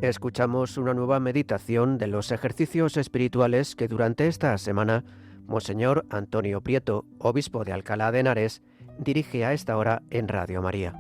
Escuchamos una nueva meditación de los ejercicios espirituales que durante esta semana Monseñor Antonio Prieto, obispo de Alcalá de Henares, dirige a esta hora en Radio María.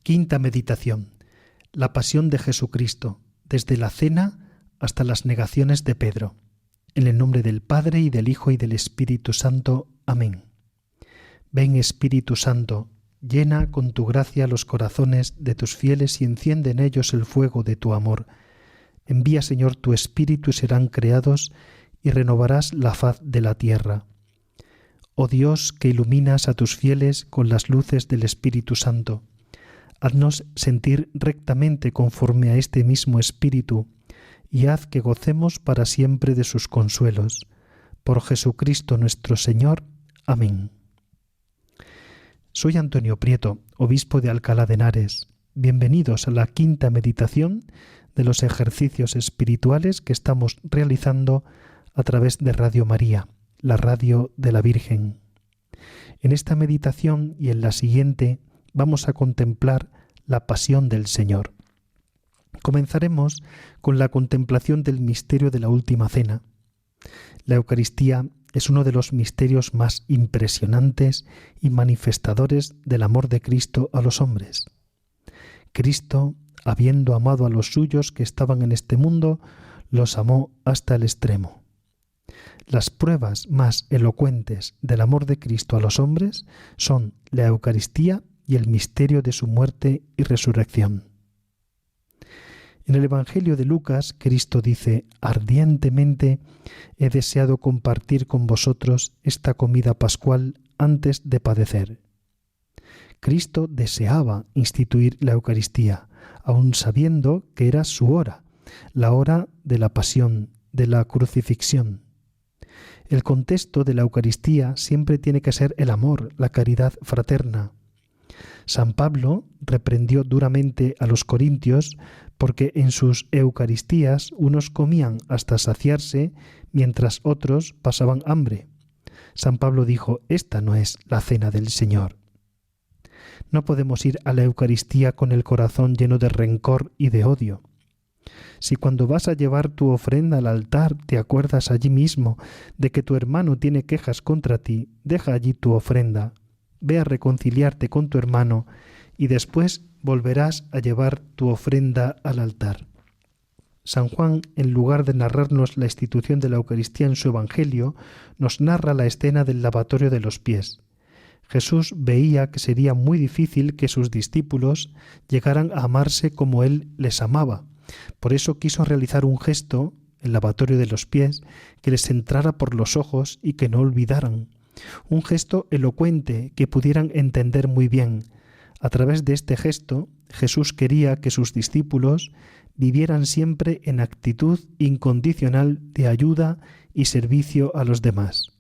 Quinta meditación. La pasión de Jesucristo, desde la cena hasta las negaciones de Pedro. En el nombre del Padre, y del Hijo, y del Espíritu Santo. Amén. Ven, Espíritu Santo, llena con tu gracia los corazones de tus fieles y enciende en ellos el fuego de tu amor. Envía, Señor, tu Espíritu y serán creados, y renovarás la faz de la tierra. Oh Dios, que iluminas a tus fieles con las luces del Espíritu Santo, haznos sentir rectamente conforme a este mismo Espíritu, y haz que gocemos para siempre de sus consuelos. Por Jesucristo nuestro Señor. Amén. Soy Antonio Prieto, obispo de Alcalá de Henares. Bienvenidos a la quinta meditación de los ejercicios espirituales que estamos realizando a través de Radio María, la radio de la Virgen. En esta meditación y en la siguiente vamos a contemplar la pasión del Señor. Comenzaremos con la contemplación del misterio de la Última Cena. La Eucaristía es uno de los misterios más impresionantes y manifestadores del amor de Cristo a los hombres. Cristo, habiendo amado a los suyos que estaban en este mundo, los amó hasta el extremo. Las pruebas más elocuentes del amor de Cristo a los hombres son la Eucaristía y el misterio de su muerte y resurrección. En el Evangelio de Lucas, Cristo dice: ardientemente he deseado compartir con vosotros esta comida pascual antes de padecer. Cristo deseaba instituir la Eucaristía, aun sabiendo que era su hora, la hora de la pasión, de la crucifixión. El contexto de la Eucaristía siempre tiene que ser el amor, la caridad fraterna. San Pablo reprendió duramente a los corintios porque en sus Eucaristías unos comían hasta saciarse mientras otros pasaban hambre. San Pablo dijo: esta no es la cena del Señor. No podemos ir a la Eucaristía con el corazón lleno de rencor y de odio. Si cuando vas a llevar tu ofrenda al altar te acuerdas allí mismo de que tu hermano tiene quejas contra ti, deja allí tu ofrenda. Ve a reconciliarte con tu hermano y después volverás a llevar tu ofrenda al altar. San Juan, en lugar de narrarnos la institución de la Eucaristía en su Evangelio, nos narra la escena del lavatorio de los pies. Jesús veía que sería muy difícil que sus discípulos llegaran a amarse como Él les amaba. Por eso quiso realizar un gesto, el lavatorio de los pies, que les entrara por los ojos y que no olvidaran. Un gesto elocuente que pudieran entender muy bien. A través de este gesto, Jesús quería que sus discípulos vivieran siempre en actitud incondicional de ayuda y servicio a los demás.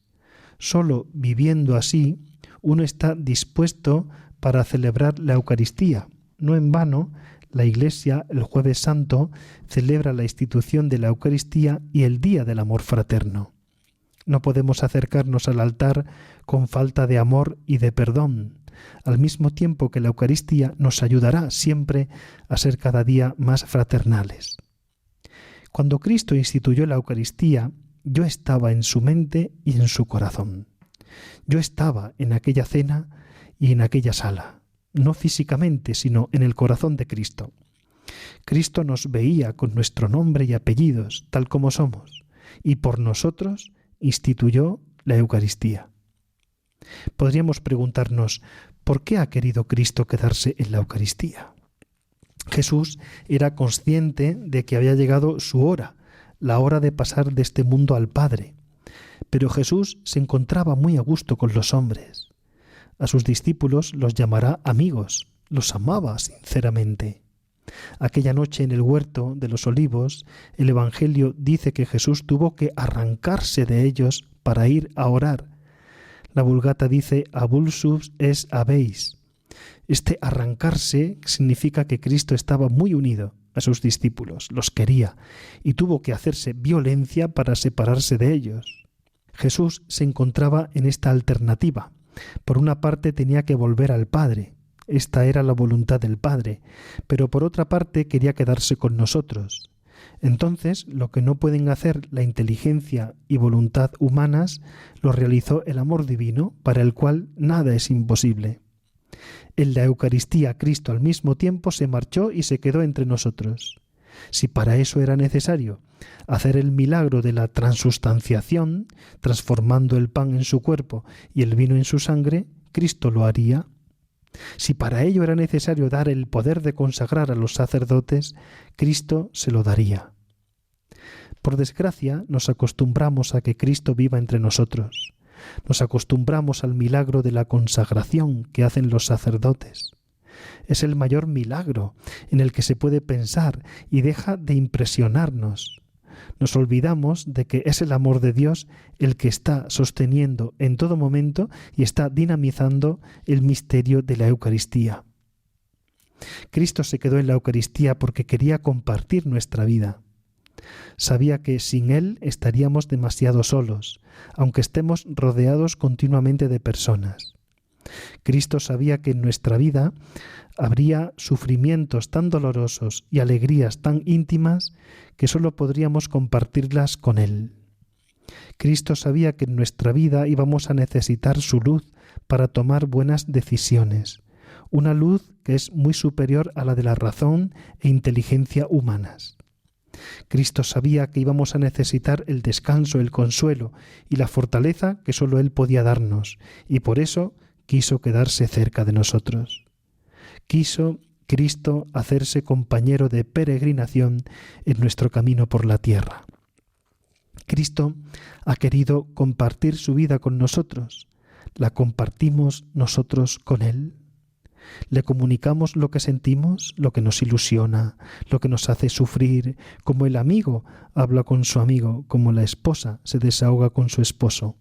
Solo viviendo así, uno está dispuesto para celebrar la Eucaristía. No en vano, la Iglesia, el Jueves Santo, celebra la institución de la Eucaristía y el Día del Amor Fraterno. No podemos acercarnos al altar con falta de amor y de perdón, al mismo tiempo que la Eucaristía nos ayudará siempre a ser cada día más fraternales. Cuando Cristo instituyó la Eucaristía, yo estaba en su mente y en su corazón. Yo estaba en aquella cena y en aquella sala, no físicamente, sino en el corazón de Cristo. Cristo nos veía con nuestro nombre y apellidos, tal como somos, y por nosotros instituyó la Eucaristía. Podríamos preguntarnos, ¿por qué ha querido Cristo quedarse en la Eucaristía? Jesús era consciente de que había llegado su hora, la hora de pasar de este mundo al Padre. Pero Jesús se encontraba muy a gusto con los hombres. A sus discípulos los llamará amigos, los amaba sinceramente. Aquella noche en el huerto de los Olivos, el Evangelio dice que Jesús tuvo que arrancarse de ellos para ir a orar. La Vulgata dice avulsus es habéis. Este arrancarse significa que Cristo estaba muy unido a sus discípulos, los quería, y tuvo que hacerse violencia para separarse de ellos. Jesús se encontraba en esta alternativa. Por una parte tenía que volver al Padre, esta era la voluntad del Padre, pero por otra parte quería quedarse con nosotros. Entonces, lo que no pueden hacer la inteligencia y voluntad humanas, lo realizó el amor divino, para el cual nada es imposible. En la Eucaristía, Cristo al mismo tiempo se marchó y se quedó entre nosotros. Si para eso era necesario hacer el milagro de la transustanciación, transformando el pan en su cuerpo y el vino en su sangre, Cristo lo haría. Si para ello era necesario dar el poder de consagrar a los sacerdotes, Cristo se lo daría. Por desgracia, nos acostumbramos a que Cristo viva entre nosotros. Nos acostumbramos al milagro de la consagración que hacen los sacerdotes. Es el mayor milagro en el que se puede pensar y deja de impresionarnos. Nos olvidamos de que es el amor de Dios el que está sosteniendo en todo momento y está dinamizando el misterio de la Eucaristía. Cristo se quedó en la Eucaristía porque quería compartir nuestra vida. Sabía que sin Él estaríamos demasiado solos, aunque estemos rodeados continuamente de personas. Cristo sabía que en nuestra vida habría sufrimientos tan dolorosos y alegrías tan íntimas que sólo podríamos compartirlas con Él. Cristo sabía que en nuestra vida íbamos a necesitar su luz para tomar buenas decisiones, una luz que es muy superior a la de la razón e inteligencia humanas. Cristo sabía que íbamos a necesitar el descanso, el consuelo y la fortaleza que sólo Él podía darnos, y por eso quiso quedarse cerca de nosotros. Quiso Cristo hacerse compañero de peregrinación en nuestro camino por la tierra. Cristo ha querido compartir su vida con nosotros. ¿La compartimos nosotros con Él? ¿Le comunicamos lo que sentimos, lo que nos ilusiona, lo que nos hace sufrir, como el amigo habla con su amigo, como la esposa se desahoga con su esposo?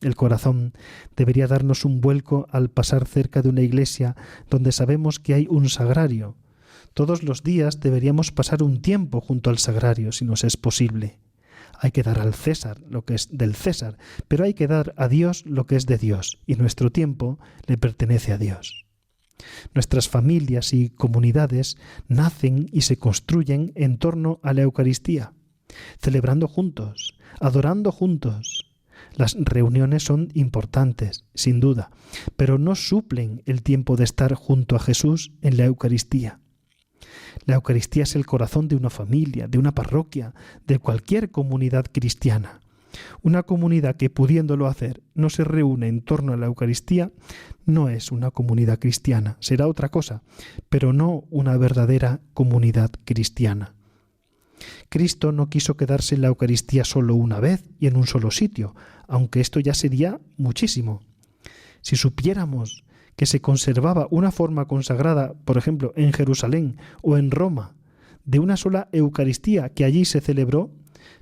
El corazón debería darnos un vuelco al pasar cerca de una iglesia donde sabemos que hay un sagrario. Todos los días deberíamos pasar un tiempo junto al sagrario, si nos es posible. Hay que dar al César lo que es del César, pero hay que dar a Dios lo que es de Dios, y nuestro tiempo le pertenece a Dios. Nuestras familias y comunidades nacen y se construyen en torno a la Eucaristía, celebrando juntos, adorando juntos. Las reuniones son importantes, sin duda, pero no suplen el tiempo de estar junto a Jesús en la Eucaristía. La Eucaristía es el corazón de una familia, de una parroquia, de cualquier comunidad cristiana. Una comunidad que, pudiéndolo hacer, no se reúne en torno a la Eucaristía, no es una comunidad cristiana, será otra cosa, pero no una verdadera comunidad cristiana. Cristo no quiso quedarse en la Eucaristía solo una vez y en un solo sitio, aunque esto ya sería muchísimo. Si supiéramos que se conservaba una forma consagrada, por ejemplo, en Jerusalén o en Roma, de una sola Eucaristía que allí se celebró,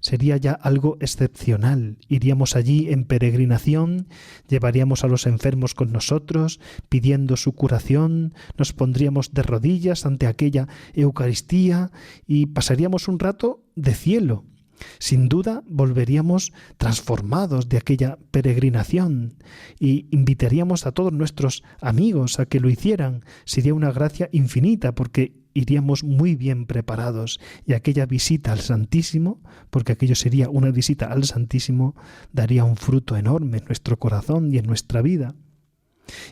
sería ya algo excepcional. Iríamos allí en peregrinación, llevaríamos a los enfermos con nosotros, pidiendo su curación, nos pondríamos de rodillas ante aquella Eucaristía y pasaríamos un rato de cielo. Sin duda volveríamos transformados de aquella peregrinación y invitaríamos a todos nuestros amigos a que lo hicieran. Sería una gracia infinita porque iríamos muy bien preparados y aquella visita al Santísimo, porque aquello sería una visita al Santísimo, daría un fruto enorme en nuestro corazón y en nuestra vida.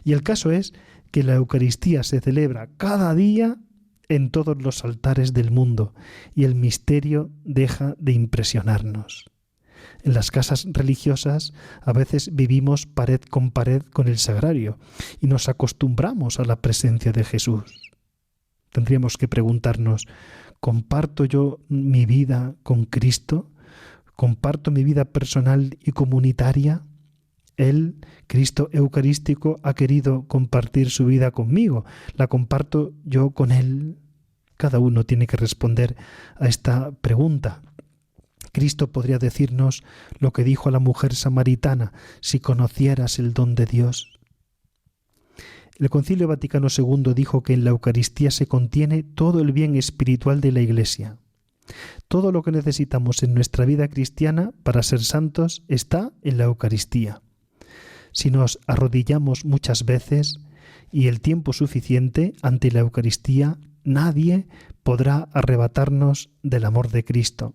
Y el caso es que la Eucaristía se celebra cada día en todos los altares del mundo y el misterio deja de impresionarnos. En las casas religiosas a veces vivimos pared con el sagrario y nos acostumbramos a la presencia de Jesús. Tendríamos que preguntarnos, ¿comparto yo mi vida con Cristo? ¿Comparto mi vida personal y comunitaria? Él, Cristo Eucarístico, ha querido compartir su vida conmigo. ¿La comparto yo con Él? Cada uno tiene que responder a esta pregunta. Cristo podría decirnos lo que dijo a la mujer samaritana: si conocieras el don de Dios. El Concilio Vaticano II dijo que en la Eucaristía se contiene todo el bien espiritual de la Iglesia. Todo lo que necesitamos en nuestra vida cristiana para ser santos está en la Eucaristía. Si nos arrodillamos muchas veces y el tiempo suficiente ante la Eucaristía, nadie podrá arrebatarnos del amor de Cristo.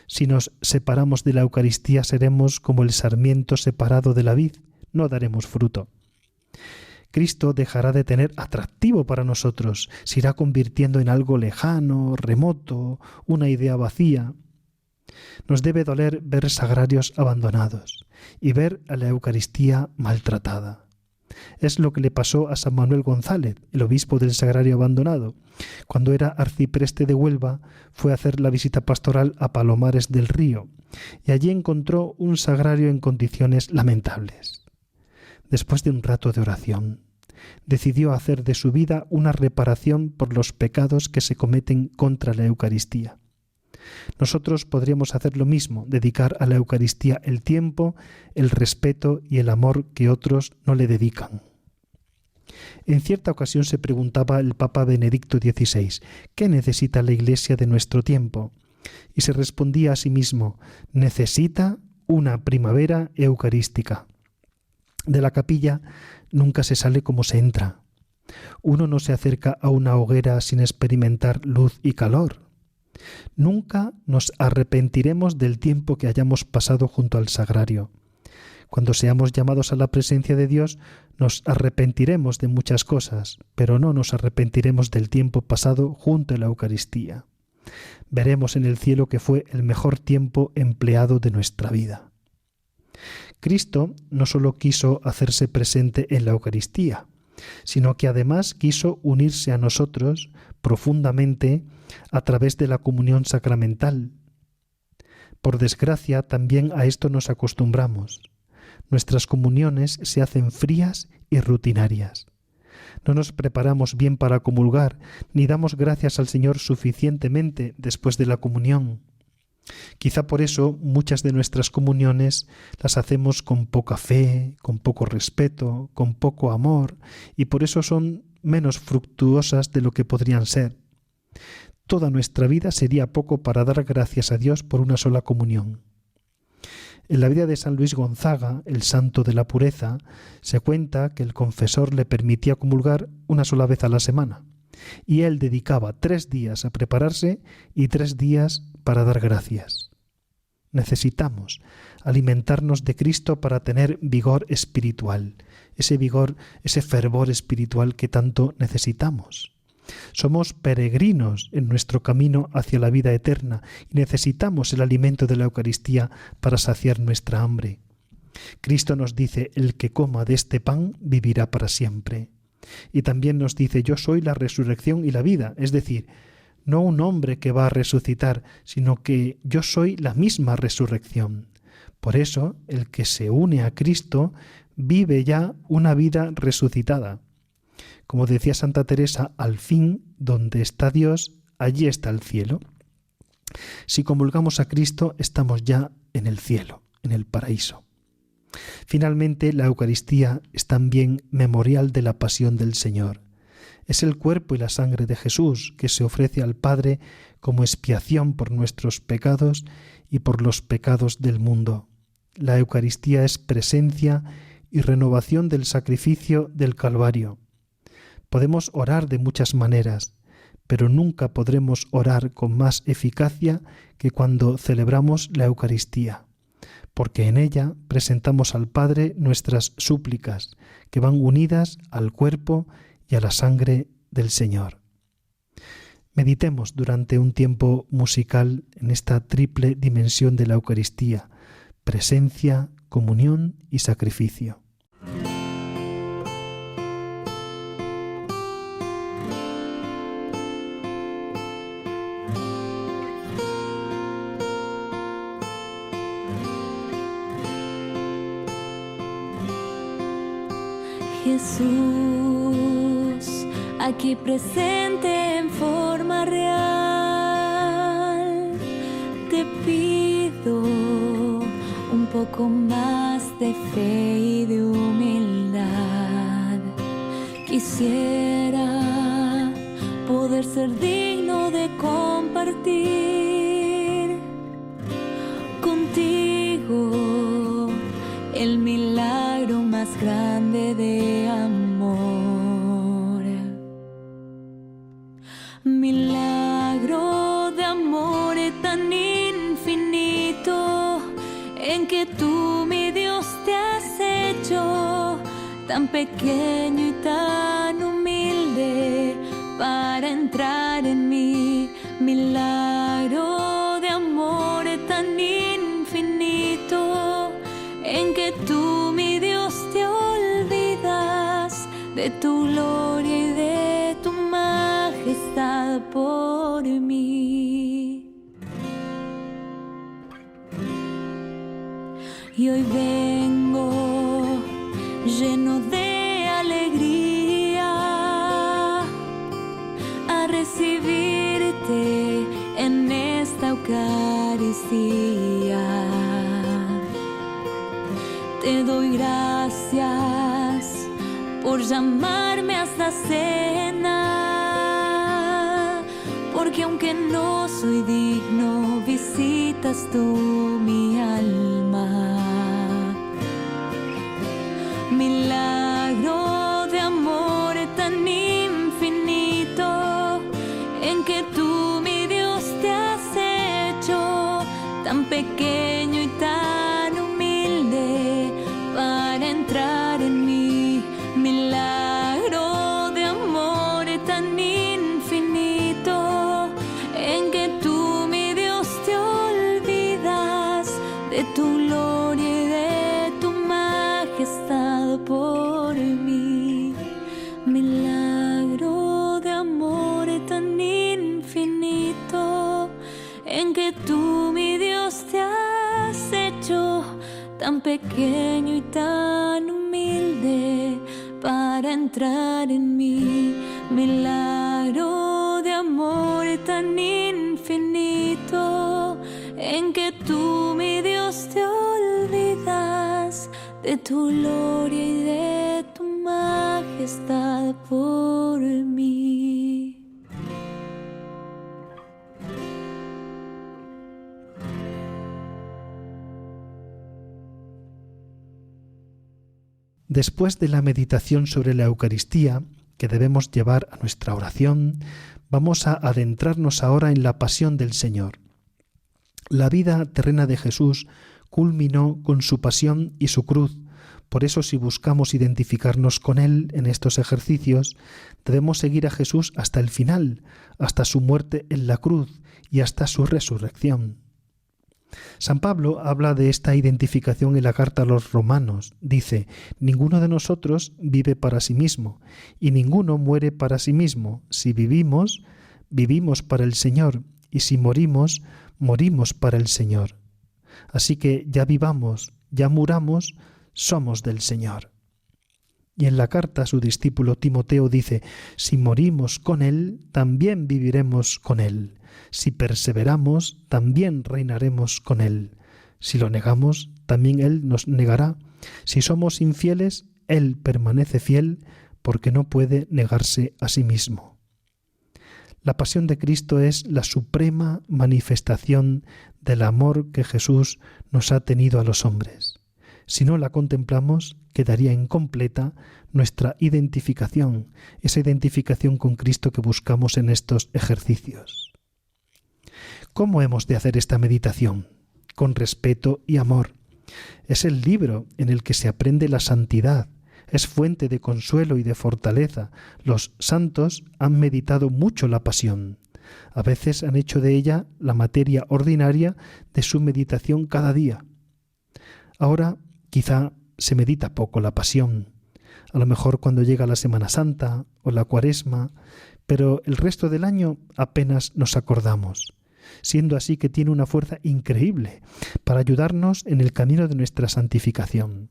Si nos separamos de la Eucaristía, seremos como el sarmiento separado de la vid, no daremos fruto. Cristo dejará de tener atractivo para nosotros, se irá convirtiendo en algo lejano, remoto, una idea vacía. Nos debe doler ver sagrarios abandonados y ver a la Eucaristía maltratada. Es lo que le pasó a San Manuel González, el obispo del Sagrario abandonado. Cuando era arcipreste de Huelva, fue a hacer la visita pastoral a Palomares del Río y allí encontró un sagrario en condiciones lamentables. Después de un rato de oración, decidió hacer de su vida una reparación por los pecados que se cometen contra la Eucaristía. Nosotros podríamos hacer lo mismo, dedicar a la Eucaristía el tiempo, el respeto y el amor que otros no le dedican. En cierta ocasión se preguntaba el Papa Benedicto XVI: ¿qué necesita la Iglesia de nuestro tiempo? Y se respondía a sí mismo: necesita una primavera eucarística. De la capilla nunca se sale como se entra. Uno no se acerca a una hoguera sin experimentar luz y calor. Nunca nos arrepentiremos del tiempo que hayamos pasado junto al sagrario. Cuando seamos llamados a la presencia de Dios, nos arrepentiremos de muchas cosas, pero no nos arrepentiremos del tiempo pasado junto a la Eucaristía. Veremos en el cielo que fue el mejor tiempo empleado de nuestra vida. Cristo no solo quiso hacerse presente en la Eucaristía, sino que además quiso unirse a nosotros profundamente a través de la comunión sacramental. Por desgracia, también a esto nos acostumbramos. Nuestras comuniones se hacen frías y rutinarias. No nos preparamos bien para comulgar, ni damos gracias al Señor suficientemente después de la comunión. Quizá por eso muchas de nuestras comuniones las hacemos con poca fe, con poco respeto, con poco amor, y por eso son menos fructuosas de lo que podrían ser. Toda nuestra vida sería poco para dar gracias a Dios por una sola comunión. En la vida de San Luis Gonzaga, el santo de la pureza, se cuenta que el confesor le permitía comulgar una sola vez a la semana, y él dedicaba 3 días a prepararse y 3 días para dar gracias. Necesitamos alimentarnos de Cristo para tener vigor espiritual, ese vigor, ese fervor espiritual que tanto necesitamos. Somos peregrinos en nuestro camino hacia la vida eterna y necesitamos el alimento de la Eucaristía para saciar nuestra hambre. Cristo nos dice: el que coma de este pan vivirá para siempre. Y también nos dice: yo soy la resurrección y la vida, es decir, no un hombre que va a resucitar, sino que yo soy la misma resurrección. Por eso, el que se une a Cristo vive ya una vida resucitada. Como decía Santa Teresa, al fin, donde está Dios, allí está el cielo. Si comulgamos a Cristo, estamos ya en el cielo, en el paraíso. Finalmente, la Eucaristía es también memorial de la pasión del Señor. Es el cuerpo y la sangre de Jesús que se ofrece al Padre como expiación por nuestros pecados y por los pecados del mundo. La Eucaristía es presencia y renovación del sacrificio del Calvario. Podemos orar de muchas maneras, pero nunca podremos orar con más eficacia que cuando celebramos la Eucaristía, porque en ella presentamos al Padre nuestras súplicas, que van unidas al cuerpo y a la sangre del Señor. Meditemos durante un tiempo musical en esta triple dimensión de la Eucaristía: presencia, comunión y sacrificio. Jesús, aquí presente en forma vida real. Te pido un poco más de fe y de humildad. Quisiera poder ser digno de compartir contigo el milagro más grande de amor. Milagro de amor tan infinito en que tú, mi Dios, te has hecho tan pequeño y tan humilde para entrar en mí. Milagro de amor tan infinito en que tú, mi Dios, te olvidas de tu gloria y de tu majestad por mí. Y hoy vengo lleno de alegría a recibirte en esta Eucaristía. Te doy gracias por llamarme a esta cena, porque aunque no soy digno, visitas tú mi alma. Milagro de amor tan infinito en que tú, mi Dios, te has hecho tan pequeño y tan humilde para entrar en mí. Milagro de amor tan infinito en que tú, mi Dios, te olvidas de tu gloria y de tu majestad por mí. Milagro de amor tan infinito en que tú, mi Dios, te has hecho tan pequeño y tan humilde para entrar en mí. Milagro de amor tan infinito en que tú, mi Dios, te olvidas de tu gloria y de tu majestad por mí. Después de la meditación sobre la Eucaristía, que debemos llevar a nuestra oración, vamos a adentrarnos ahora en la pasión del Señor. La vida terrena de Jesús culminó con su pasión y su cruz. Por eso, si buscamos identificarnos con Él en estos ejercicios, debemos seguir a Jesús hasta el final, hasta su muerte en la cruz y hasta su resurrección. San Pablo habla de esta identificación en la carta a los Romanos. Dice: ninguno de nosotros vive para sí mismo, y ninguno muere para sí mismo. Si vivimos, vivimos para el Señor, y si morimos, morimos para el Señor. Así que ya vivamos, ya muramos, somos del Señor. Y en la carta a su discípulo Timoteo dice: si morimos con Él, también viviremos con Él. Si perseveramos, también reinaremos con Él. Si lo negamos, también Él nos negará. Si somos infieles, Él permanece fiel, porque no puede negarse a sí mismo. La pasión de Cristo es la suprema manifestación del amor que Jesús nos ha tenido a los hombres. Si no la contemplamos, quedaría incompleta nuestra identificación, esa identificación con Cristo que buscamos en estos ejercicios. ¿Cómo hemos de hacer esta meditación? Con respeto y amor. Es el libro en el que se aprende la santidad, es fuente de consuelo y de fortaleza. Los santos han meditado mucho la pasión. A veces han hecho de ella la materia ordinaria de su meditación cada día. Ahora quizá se medita poco la pasión, a lo mejor cuando llega la Semana Santa o la Cuaresma, pero el resto del año apenas nos acordamos, siendo así que tiene una fuerza increíble para ayudarnos en el camino de nuestra santificación.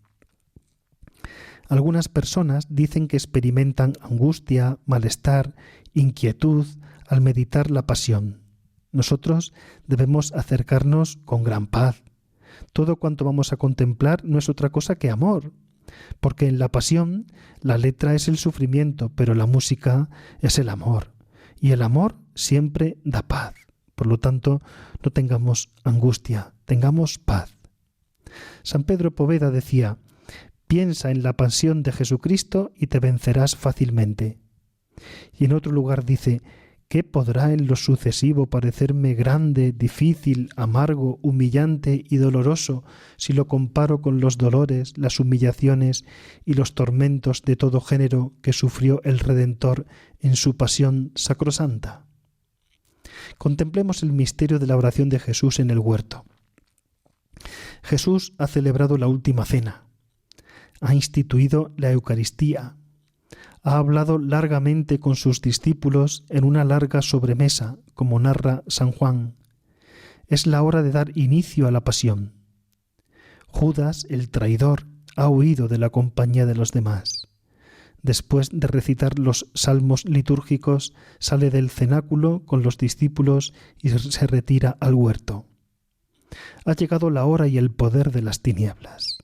Algunas personas dicen que experimentan angustia, malestar, inquietud al meditar la pasión. Nosotros debemos acercarnos con gran paz. Todo cuanto vamos a contemplar no es otra cosa que amor, porque en la pasión la letra es el sufrimiento, pero la música es el amor, y el amor siempre da paz. Por lo tanto, no tengamos angustia, tengamos paz. San Pedro Poveda decía: piensa en la pasión de Jesucristo y te vencerás fácilmente. Y en otro lugar dice: ¿qué podrá en lo sucesivo parecerme grande, difícil, amargo, humillante y doloroso si lo comparo con los dolores, las humillaciones y los tormentos de todo género que sufrió el Redentor en su pasión sacrosanta? Contemplemos el misterio de la oración de Jesús en el huerto. Jesús ha celebrado la última cena, ha instituido la Eucaristía, ha hablado largamente con sus discípulos en una larga sobremesa, como narra San Juan. Es la hora de dar inicio a la pasión. Judas, el traidor, ha huido de la compañía de los demás. Después de recitar los salmos litúrgicos, sale del cenáculo con los discípulos y se retira al huerto. Ha llegado la hora y el poder de las tinieblas.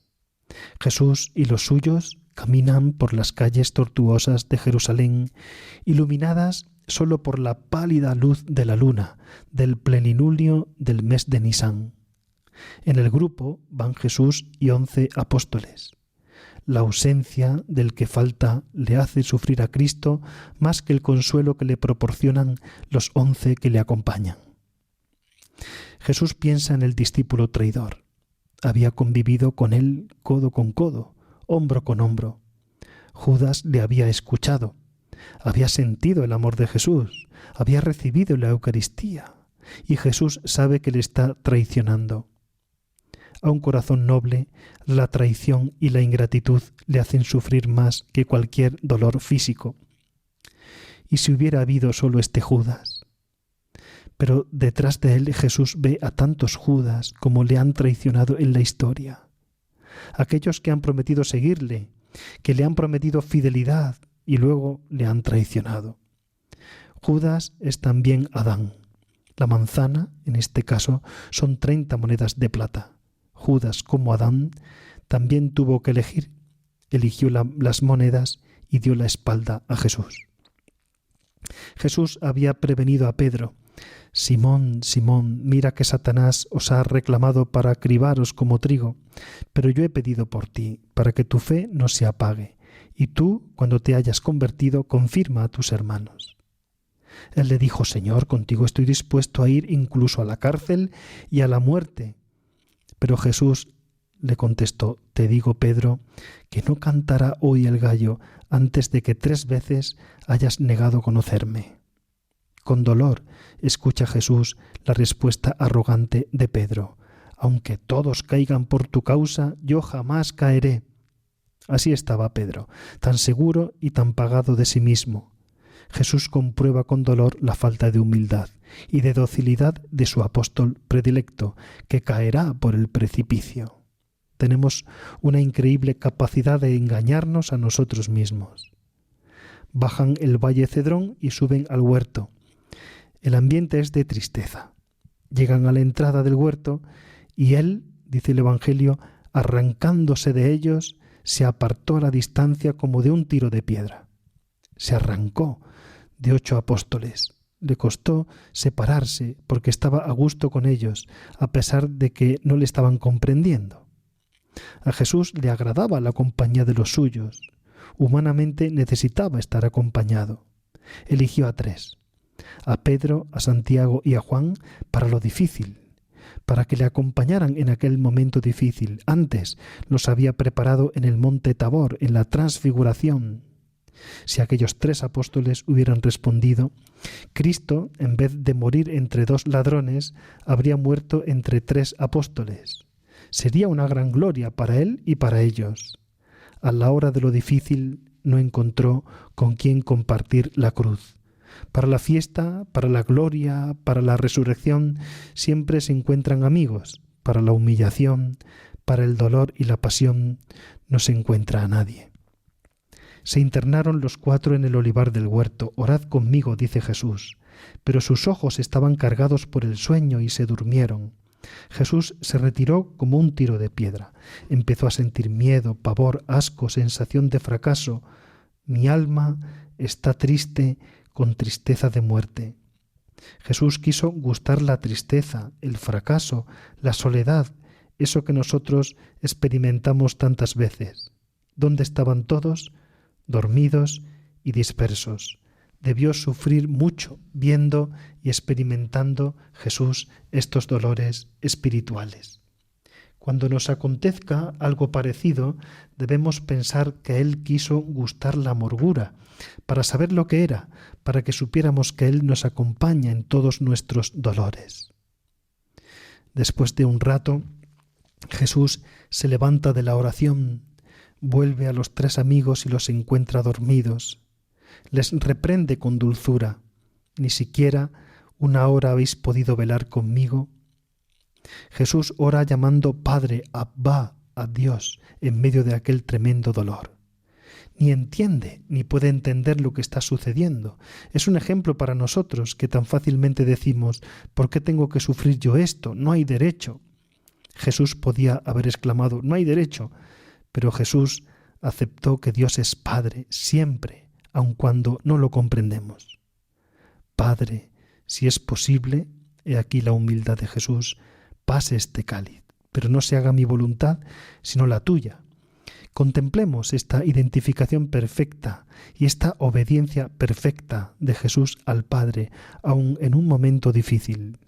Jesús y los suyos caminan por las calles tortuosas de Jerusalén, iluminadas sólo por la pálida luz de la luna del plenilunio del mes de Nisán. En el grupo van Jesús y 11 apóstoles. La ausencia del que falta le hace sufrir a Cristo más que el consuelo que le proporcionan los 11 que le acompañan. Jesús piensa en el discípulo traidor. Había convivido con él codo con codo, hombro con hombro. Judas le había escuchado, había sentido el amor de Jesús, había recibido la Eucaristía, y Jesús sabe que le está traicionando. A un corazón noble, la traición y la ingratitud le hacen sufrir más que cualquier dolor físico. ¿Y si hubiera habido solo este Judas? Pero detrás de él Jesús ve a tantos Judas como le han traicionado en la historia. Aquellos que han prometido seguirle, que le han prometido fidelidad y luego le han traicionado. Judas es también Adán. La manzana, en este caso, son 30 monedas de plata. Judas, como Adán, también tuvo que elegir. Eligió las monedas y dio la espalda a Jesús. Jesús había prevenido a Pedro: Simón, Simón, mira que Satanás os ha reclamado para cribaros como trigo, pero yo he pedido por ti, para que tu fe no se apague, y tú, cuando te hayas convertido, confirma a tus hermanos. Él le dijo: Señor, contigo estoy dispuesto a ir incluso a la cárcel y a la muerte. Pero Jesús le contestó: te digo, Pedro, que no cantará hoy el gallo antes de que 3 veces hayas negado conocerme. Con dolor escucha Jesús la respuesta arrogante de Pedro: aunque todos caigan por tu causa, yo jamás caeré. Así estaba Pedro, tan seguro y tan pagado de sí mismo. Jesús comprueba con dolor la falta de humildad y de docilidad de su apóstol predilecto, que caerá por el precipicio. Tenemos una increíble capacidad de engañarnos a nosotros mismos. Bajan el valle Cedrón y suben al huerto. El ambiente es de tristeza. Llegan a la entrada del huerto y él, dice el Evangelio, arrancándose de ellos, se apartó a la distancia como de un tiro de piedra. Se arrancó de 8 apóstoles. Le costó separarse porque estaba a gusto con ellos, a pesar de que no le estaban comprendiendo. A Jesús le agradaba la compañía de los suyos. Humanamente necesitaba estar acompañado. Eligió a 3. A Pedro, a Santiago y a Juan para lo difícil, para que le acompañaran en aquel momento difícil. Antes los había preparado en el monte Tabor, en la transfiguración. Si aquellos 3 apóstoles hubieran respondido, Cristo, en vez de morir entre 2 ladrones, habría muerto entre 3 apóstoles. Sería una gran gloria para él y para ellos. A la hora de lo difícil no encontró con quién compartir la cruz. Para la fiesta, para la gloria, para la resurrección, siempre se encuentran amigos. Para la humillación, para el dolor y la pasión, no se encuentra a nadie. Se internaron los 4 en el olivar del huerto. Orad conmigo, dice Jesús. pero sus ojos estaban cargados por el sueño y se durmieron. Jesús se retiró como un tiro de piedra. Empezó a sentir miedo, pavor, asco, sensación de fracaso. Mi alma está triste con tristeza de muerte. Jesús quiso gustar la tristeza, el fracaso, la soledad, eso que nosotros experimentamos tantas veces. ¿Dónde estaban todos? Dormidos y dispersos. Debió sufrir mucho viendo y experimentando Jesús estos dolores espirituales. Cuando nos acontezca algo parecido, debemos pensar que Él quiso gustar la amargura, para saber lo que era, para que supiéramos que Él nos acompaña en todos nuestros dolores. Después de un rato, Jesús se levanta de la oración, vuelve a los 3 amigos y los encuentra dormidos. Les reprende con dulzura. ¿Ni siquiera una hora habéis podido velar conmigo? Jesús ora llamando Padre, Abba, a Dios, en medio de aquel tremendo dolor. Ni entiende, ni puede entender lo que está sucediendo. Es un ejemplo para nosotros que tan fácilmente decimos, ¿por qué tengo que sufrir yo esto? No hay derecho. Jesús podía haber exclamado, no hay derecho, pero Jesús aceptó que Dios es Padre siempre, aun cuando no lo comprendemos. Padre, si es posible, he aquí la humildad de Jesús, pase este cáliz, pero no se haga mi voluntad, sino la tuya. Contemplemos esta identificación perfecta y esta obediencia perfecta de Jesús al Padre, aun en un momento difícil.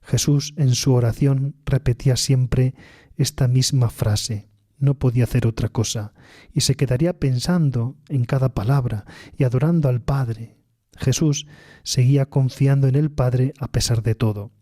Jesús en su oración repetía siempre esta misma frase. No podía hacer otra cosa, y se quedaría pensando en cada palabra y adorando al Padre. Jesús seguía confiando en el Padre a pesar de todo.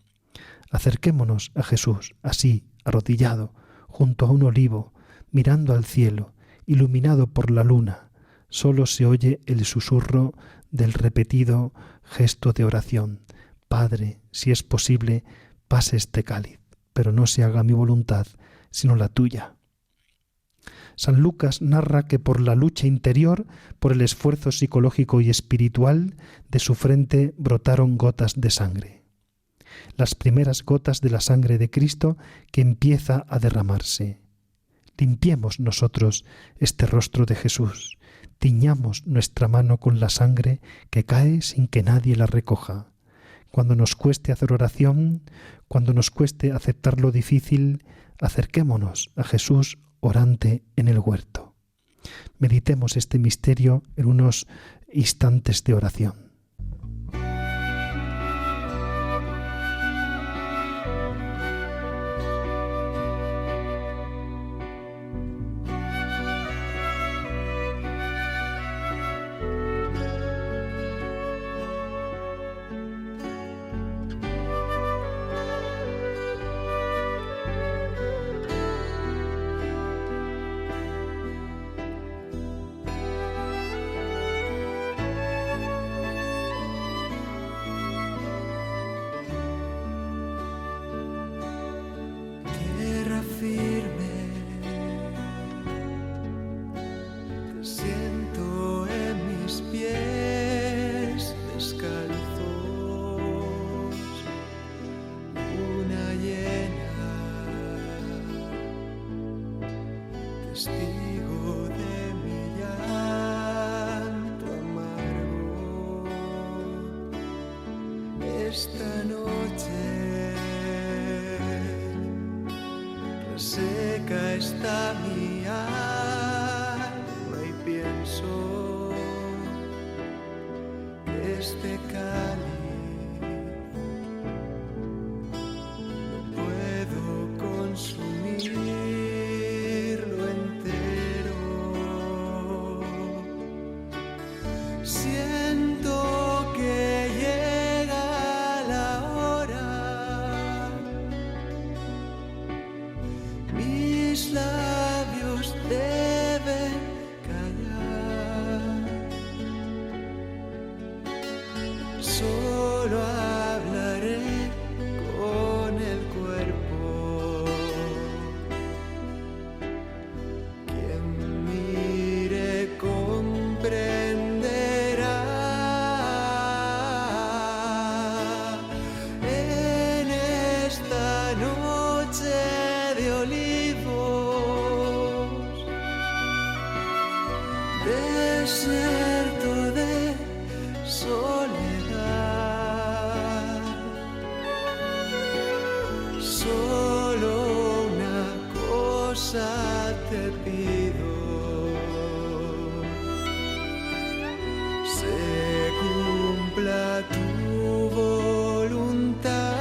Acerquémonos a Jesús, así, arrodillado, junto a un olivo, mirando al cielo, iluminado por la luna. Solo se oye el susurro del repetido gesto de oración. Padre, si es posible, pase este cáliz, pero no se haga mi voluntad, sino la tuya. San Lucas narra que por la lucha interior, por el esfuerzo psicológico y espiritual, de su frente brotaron gotas de sangre. Las primeras gotas de la sangre de Cristo que empieza a derramarse. Limpiemos nosotros este rostro de Jesús, tiñamos nuestra mano con la sangre que cae sin que nadie la recoja. Cuando nos cueste hacer oración, cuando nos cueste aceptar lo difícil, acerquémonos a Jesús orante en el huerto. Meditemos este misterio en unos instantes de oración. Testigo de mi llanto amargo, esta noche reseca está mi alma y pienso que este cáliz no puedo consumir. Siento que llega la hora, mis labios deben callar, solo hablaré con el cuerpo, quien mire comprende. desierto de soledad. Solo una cosa te pido, se cumpla tu voluntad.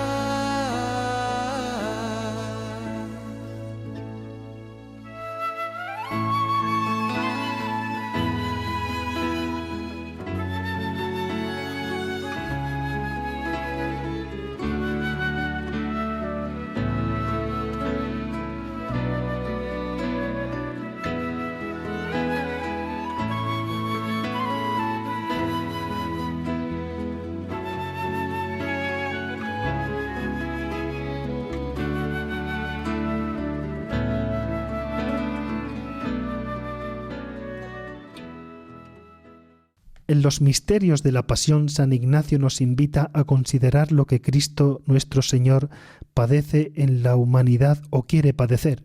En los misterios de la Pasión, San Ignacio nos invita a considerar lo que Cristo nuestro Señor padece en la humanidad o quiere padecer.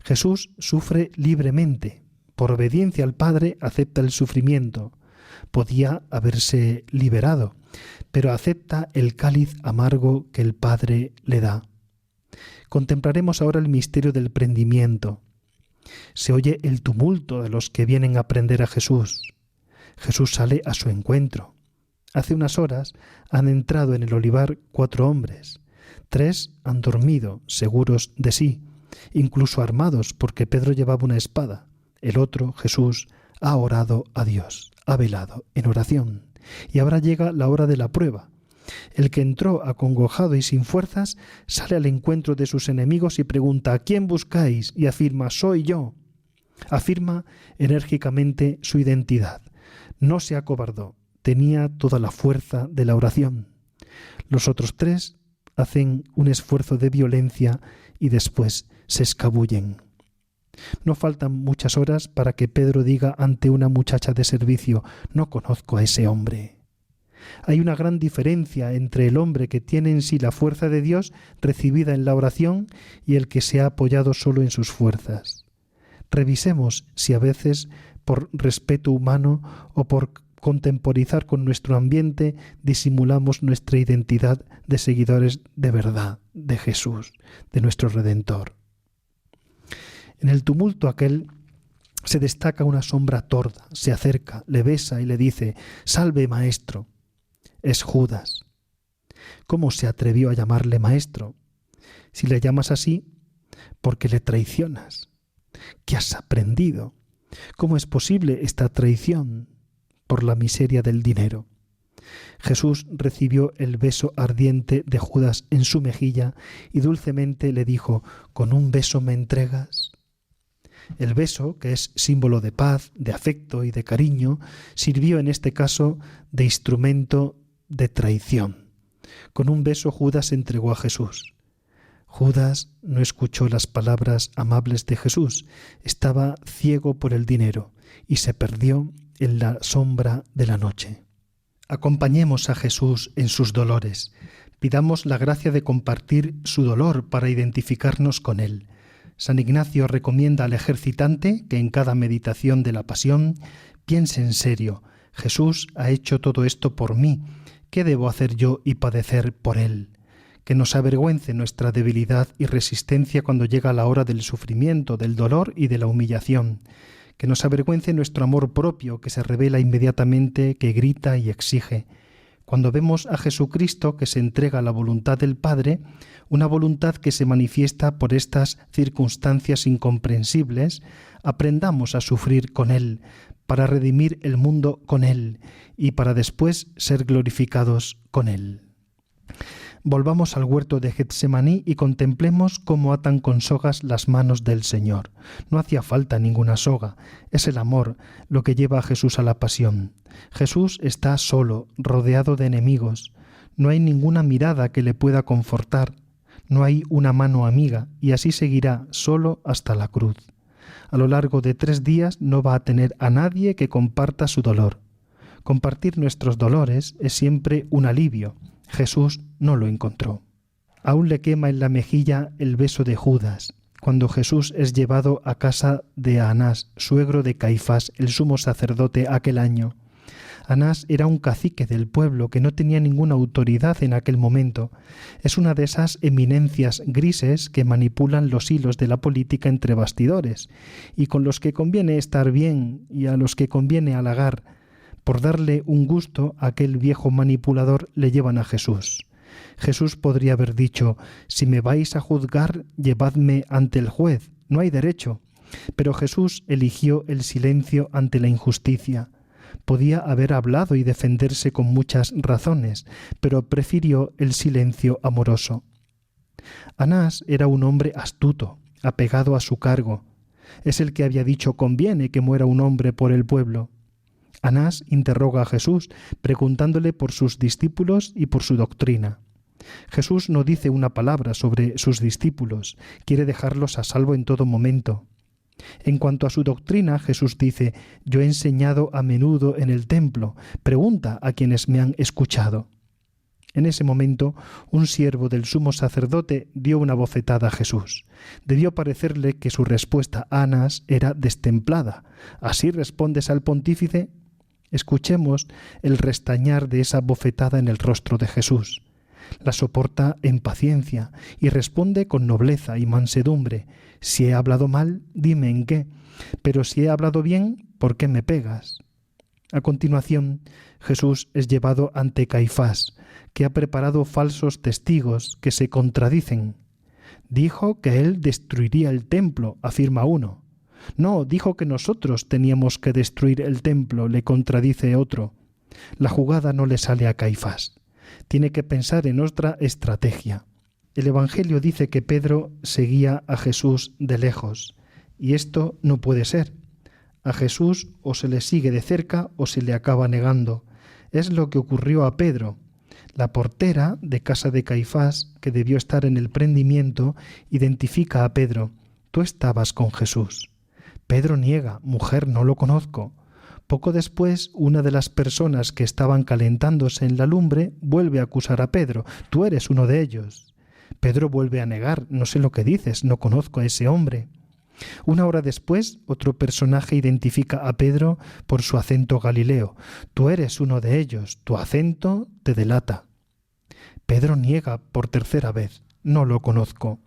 Jesús sufre libremente. Por obediencia al Padre acepta el sufrimiento. Podía haberse liberado, pero acepta el cáliz amargo que el Padre le da. Contemplaremos ahora el misterio del prendimiento. Se oye el tumulto de los que vienen a prender a Jesús. Jesús sale a su encuentro. Hace unas horas han entrado en el olivar 4 hombres. 3 han dormido, seguros de sí, incluso armados, porque Pedro llevaba una espada. El otro, Jesús, ha orado a Dios, ha velado en oración. Y ahora llega la hora de la prueba. El que entró acongojado y sin fuerzas sale al encuentro de sus enemigos y pregunta: ¿a quién buscáis? Y afirma: soy yo. Afirma enérgicamente su identidad. No se acobardó, tenía toda la fuerza de la oración. Los otros 3 hacen un esfuerzo de violencia y después se escabullen. No faltan muchas horas para que Pedro diga ante una muchacha de servicio: no conozco a ese hombre. Hay una gran diferencia entre el hombre que tiene en sí la fuerza de Dios recibida en la oración y el que se ha apoyado solo en sus fuerzas. Revisemos si a veces, por respeto humano o por contemporizar con nuestro ambiente, disimulamos nuestra identidad de seguidores de verdad de Jesús, de nuestro Redentor. En el tumulto aquel se destaca una sombra torda, se acerca, le besa y le dice: «Salve, maestro». Es Judas. ¿Cómo se atrevió a llamarle maestro? Si le llamas así, porque le traicionas. ¿Qué has aprendido? ¿Cómo es posible esta traición? Por la miseria del dinero. Jesús recibió el beso ardiente de Judas en su mejilla y dulcemente le dijo: ¿con un beso me entregas? El beso, que es símbolo de paz, de afecto y de cariño, sirvió en este caso de instrumento de traición. Con un beso Judas entregó a Jesús. Judas no escuchó las palabras amables de Jesús, estaba ciego por el dinero y se perdió en la sombra de la noche. Acompañemos a Jesús en sus dolores, pidamos la gracia de compartir su dolor para identificarnos con él. San Ignacio recomienda al ejercitante que en cada meditación de la Pasión piense en serio: Jesús ha hecho todo esto por mí, ¿qué debo hacer yo y padecer por él? Que nos avergüence nuestra debilidad y resistencia cuando llega la hora del sufrimiento, del dolor y de la humillación. Que nos avergüence nuestro amor propio, que se revela inmediatamente, que grita y exige. Cuando vemos a Jesucristo que se entrega a la voluntad del Padre, una voluntad que se manifiesta por estas circunstancias incomprensibles, aprendamos a sufrir con Él, para redimir el mundo con Él y para después ser glorificados con Él. Volvamos al huerto de Getsemaní y contemplemos cómo atan con sogas las manos del Señor. No hacía falta ninguna soga, es el amor lo que lleva a Jesús a la pasión. Jesús está solo, rodeado de enemigos. No hay ninguna mirada que le pueda confortar, no hay una mano amiga, y así seguirá solo hasta la cruz. A lo largo de 3 días no va a tener a nadie que comparta su dolor. Compartir nuestros dolores es siempre un alivio. Jesús no lo encontró. Aún le quema en la mejilla el beso de Judas. cuando Jesús es llevado a casa de Anás, suegro de Caifás, el sumo sacerdote aquel año. Anás era un cacique del pueblo que no tenía ninguna autoridad en aquel momento. Es una de esas eminencias grises que manipulan los hilos de la política entre bastidores y con los que conviene estar bien y a los que conviene halagar. Por darle un gusto a aquel viejo manipulador le llevan a Jesús. Jesús podría haber dicho: si me vais a juzgar, llevadme ante el juez. No hay derecho. Pero Jesús eligió el silencio ante la injusticia. Podía haber hablado y defenderse con muchas razones, pero prefirió el silencio amoroso. Anás era un hombre astuto, apegado a su cargo. Es el que había dicho: conviene que muera un hombre por el pueblo. Anás interroga a Jesús, preguntándole por sus discípulos y por su doctrina. Jesús no dice una palabra sobre sus discípulos, quiere dejarlos a salvo en todo momento. En cuanto a su doctrina, Jesús dice: yo he enseñado a menudo en el templo, pregunta a quienes me han escuchado. En ese momento, un siervo del sumo sacerdote dio una bofetada a Jesús. Debió parecerle que su respuesta a Anás era destemplada. ¿Así respondes al pontífice? Escuchemos el restañar de esa bofetada en el rostro de Jesús. La soporta en paciencia y responde con nobleza y mansedumbre: si he hablado mal, dime en qué, pero si he hablado bien, ¿por qué me pegas? A continuación, Jesús es llevado ante Caifás, que ha preparado falsos testigos que se contradicen. Dijo que él destruiría el templo, afirma uno. No, dijo que nosotros teníamos que destruir el templo, le contradice otro. La jugada no le sale a Caifás. Tiene que pensar en otra estrategia. El Evangelio dice que Pedro seguía a Jesús de lejos, y esto no puede ser. A Jesús o se le sigue de cerca o se le acaba negando. Es lo que ocurrió a Pedro. La portera de casa de Caifás, que debió estar en el prendimiento, identifica a Pedro: tú estabas con Jesús. Pedro niega: mujer, no lo conozco. Poco después, una de las personas que estaban calentándose en la lumbre vuelve a acusar a Pedro: tú eres uno de ellos. Pedro vuelve a negar: no sé lo que dices, no conozco a ese hombre. Una hora después, otro personaje identifica a Pedro por su acento galileo: tú eres uno de ellos, tu acento te delata. Pedro niega por tercera vez: no lo conozco.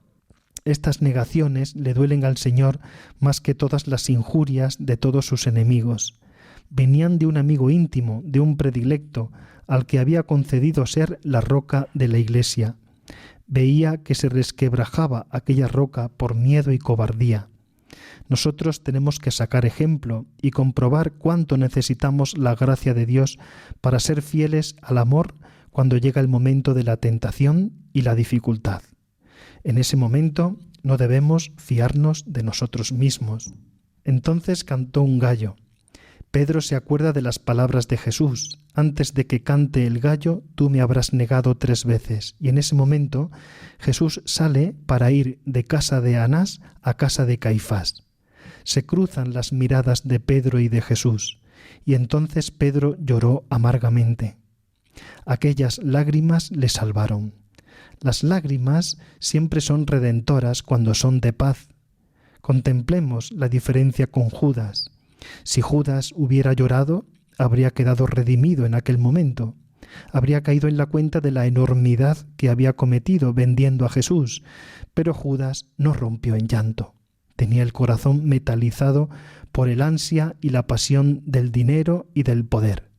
Estas negaciones le duelen al Señor más que todas las injurias de todos sus enemigos. Venían de un amigo íntimo, de un predilecto, al que había concedido ser la roca de la Iglesia. Veía que se resquebrajaba aquella roca por miedo y cobardía. Nosotros tenemos que sacar ejemplo y comprobar cuánto necesitamos la gracia de Dios para ser fieles al amor cuando llega el momento de la tentación y la dificultad. En ese momento no debemos fiarnos de nosotros mismos. Entonces cantó un gallo. Pedro se acuerda de las palabras de Jesús: antes de que cante el gallo, tú me habrás negado 3 veces. Y en ese momento Jesús sale para ir de casa de Anás a casa de Caifás. Se cruzan las miradas de Pedro y de Jesús, y entonces Pedro lloró amargamente. Aquellas lágrimas le salvaron. Las lágrimas siempre son redentoras cuando son de paz. Contemplemos la diferencia con Judas. Si Judas hubiera llorado, habría quedado redimido en aquel momento. Habría caído en la cuenta de la enormidad que había cometido vendiendo a Jesús, pero Judas no rompió en llanto. Tenía el corazón metalizado por el ansia y la pasión del dinero y del poder.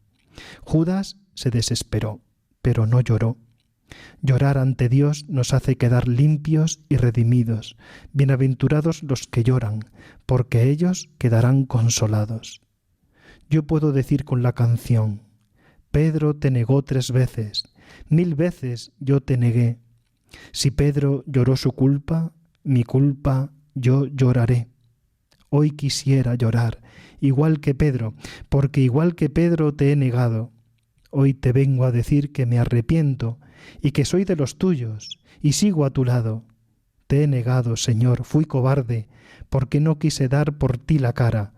Judas se desesperó, pero no lloró. Llorar ante Dios nos hace quedar limpios y redimidos. Bienaventurados los que lloran, porque ellos quedarán consolados. Yo puedo decir con la canción: Pedro te negó 3 veces, 1000 veces yo te negué. Si Pedro lloró su culpa, mi culpa yo lloraré. Hoy quisiera llorar, igual que Pedro, porque igual que Pedro te he negado. Hoy te vengo a decir que me arrepiento y que soy de los tuyos y sigo a tu lado. Te he negado, Señor, fui cobarde, porque no quise dar por ti la cara.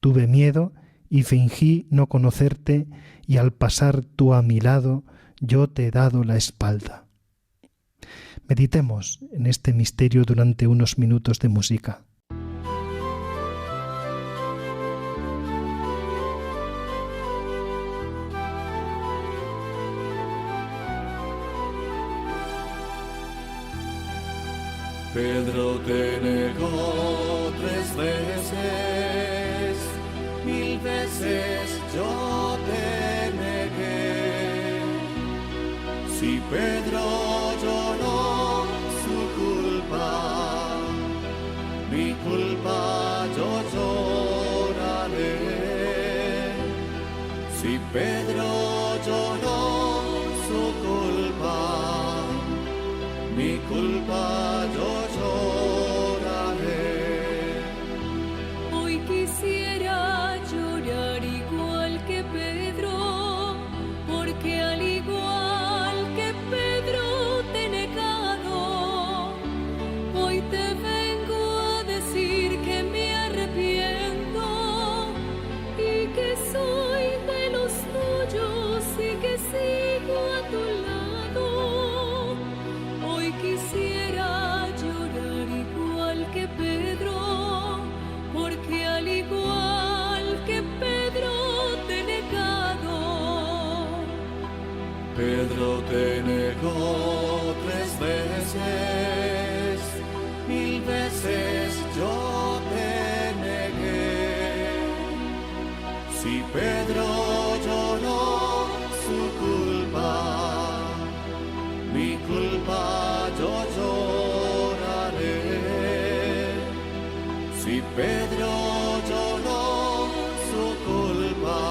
Tuve miedo y fingí no conocerte, y al pasar tú a mi lado, yo te he dado la espalda. Meditemos en este misterio durante unos minutos de música. Pedro te negó 3 veces, 1000 veces yo te negué. Si Pedro lloró su culpa, mi culpa yo lloraré. Si Pedro lloró su culpa, mi culpa yo lloraré. Hoy quisiera llorar igual que Pedro, porque al igual que Pedro te he negado. Hoy te vengo a decir que me arrepiento y que soy de los tuyos y que sigo a tu lado. Hoy quisiera llorar igual que Pedro, porque al igual que Pedro te he negado. Pedro te negó 3 veces, 1000 veces yo te negué. Si Pedro lloró su culpa, mi culpa yo lloraré. Si Pedro lloró su culpa,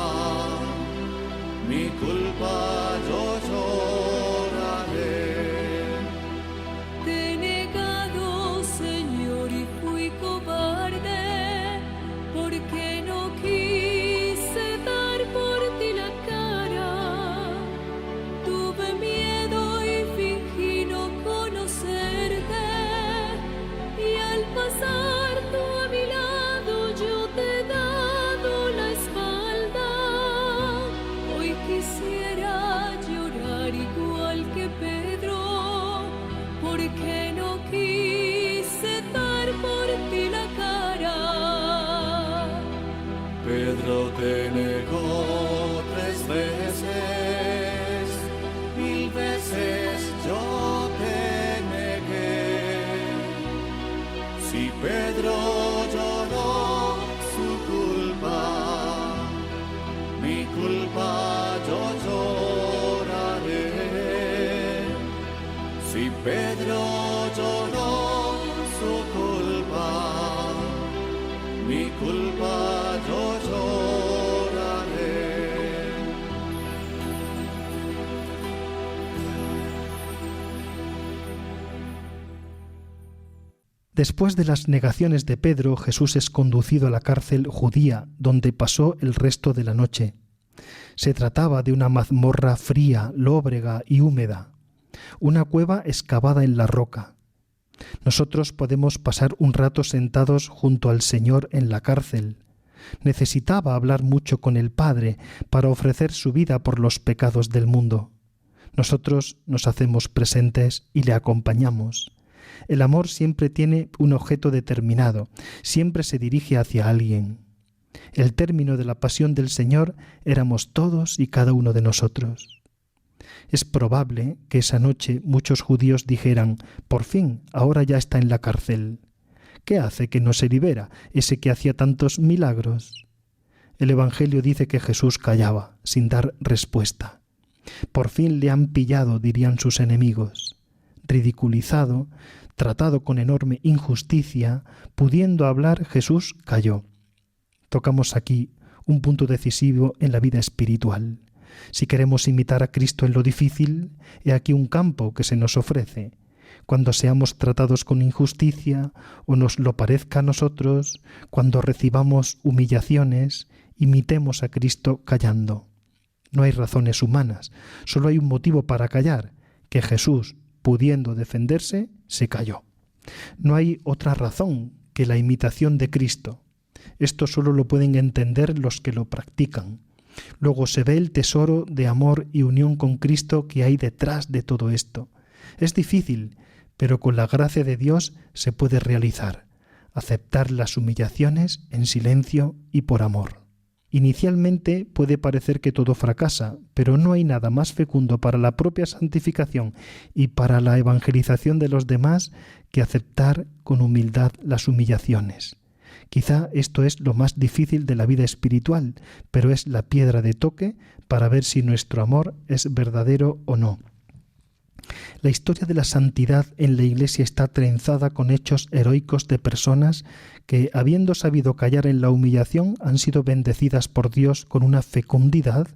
mi culpa yo lloraré. Te he negado, Señor, y fui cobarde, porque no quise dar por ti la cara. Tuve miedo y fingí no conocerte, y al pasar tú a mi lado yo te he dado la espalda. Hoy quisiera llorar igual que Pedro, porque no quise dar por ti la cara. Pedro te negó 3 veces, 1000 veces yo te negué. Si Pedro lloró su culpa, mi culpa yo lloraré. Si Pedro lloró su culpa, mi culpa yo lloraré. Después de las negaciones de Pedro, Jesús es conducido a la cárcel judía, donde pasó el resto de la noche. Se trataba de una mazmorra fría, lóbrega y húmeda, una cueva excavada en la roca. Nosotros podemos pasar un rato sentados junto al Señor en la cárcel. Necesitaba hablar mucho con el Padre para ofrecer su vida por los pecados del mundo. Nosotros nos hacemos presentes y le acompañamos. El amor siempre tiene un objeto determinado, siempre se dirige hacia alguien. El término de la pasión del Señor éramos todos y cada uno de nosotros. Es probable que esa noche muchos judíos dijeran: por fin, ahora ya está en la cárcel. ¿Qué hace que no se libera, ese que hacía tantos milagros? El Evangelio dice que Jesús callaba, sin dar respuesta. Por fin le han pillado, dirían sus enemigos. Ridiculizado, tratado con enorme injusticia, pudiendo hablar, Jesús calló. Tocamos aquí un punto decisivo en la vida espiritual. Si queremos imitar a Cristo en lo difícil, he aquí un campo que se nos ofrece. Cuando seamos tratados con injusticia o nos lo parezca a nosotros, cuando recibamos humillaciones, imitemos a Cristo callando. No hay razones humanas, solo hay un motivo para callar, que Jesús, pudiendo defenderse, se calló. No hay otra razón que la imitación de Cristo. Esto solo lo pueden entender los que lo practican. Luego se ve el tesoro de amor y unión con Cristo que hay detrás de todo esto. Es difícil, pero con la gracia de Dios se puede realizar, aceptar las humillaciones en silencio y por amor. Inicialmente puede parecer que todo fracasa, pero no hay nada más fecundo para la propia santificación y para la evangelización de los demás que aceptar con humildad las humillaciones. Quizá esto es lo más difícil de la vida espiritual, pero es la piedra de toque para ver si nuestro amor es verdadero o no. La historia de la santidad en la Iglesia está trenzada con hechos heroicos de personas que, habiendo sabido callar en la humillación, han sido bendecidas por Dios con una fecundidad